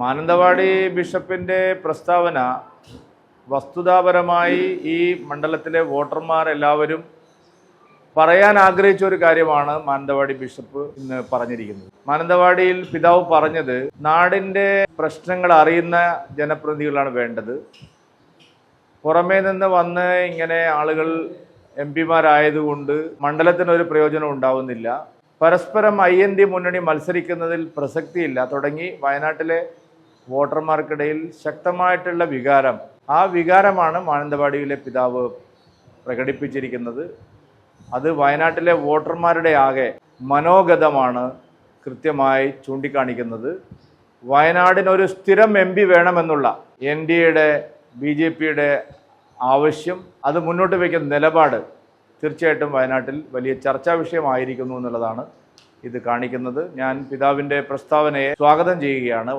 മാനന്തവാടി ബിഷപ്പിൻ്റെ പ്രസ്താവന വസ്തുതാപരമായി ഈ മണ്ഡലത്തിലെ വോട്ടർമാർ എല്ലാവരും പറയാൻ ആഗ്രഹിച്ച ഒരു കാര്യമാണ് മാനന്തവാടി ബിഷപ്പ് ഇന്ന് പറഞ്ഞിരിക്കുന്നത്. മാനന്തവാടിയിൽ പിതാവ് പറഞ്ഞത്, നാടിൻ്റെ പ്രശ്നങ്ങൾ അറിയുന്ന ജനപ്രതിനിധികളാണ് വേണ്ടത്. പുറമേ നിന്ന് വന്ന് ഇങ്ങനെ ആളുകൾ എംപിമാരായതുകൊണ്ട് മണ്ഡലത്തിനൊരു പ്രയോജനം ഉണ്ടാവുന്നില്ല, പരസ്പരം IND മുന്നണി മത്സരിക്കുന്നതിൽ പ്രസക്തിയില്ല തുടങ്ങി വയനാട്ടിലെ വോട്ടർമാർക്കിടയിൽ ശക്തമായിട്ടുള്ള വികാരം, ആ വികാരമാണ് മാനന്തവാടിയിലെ പിതാവ് പ്രകടിപ്പിച്ചിരിക്കുന്നത്. അത് വയനാട്ടിലെ വോട്ടർമാരുടെ ആകെ മനോഗതമാണ് കൃത്യമായി ചൂണ്ടിക്കാണിക്കുന്നത്. വയനാടിനൊരു സ്ഥിരം MP വേണമെന്നുള്ള NDAയുടെ BJPയുടെ ആവശ്യം, അത് മുന്നോട്ട് വയ്ക്കുന്ന നിലപാട് തീർച്ചയായിട്ടും വയനാട്ടിൽ വലിയ ചർച്ചാ വിഷയമായിരിക്കുന്നു എന്നുള്ളതാണ് ഇത് കാണിക്കുന്നത്. ഞാൻ പിതാവിൻ്റെ പ്രസ്താവനയെ സ്വാഗതം ചെയ്യുകയാണ്.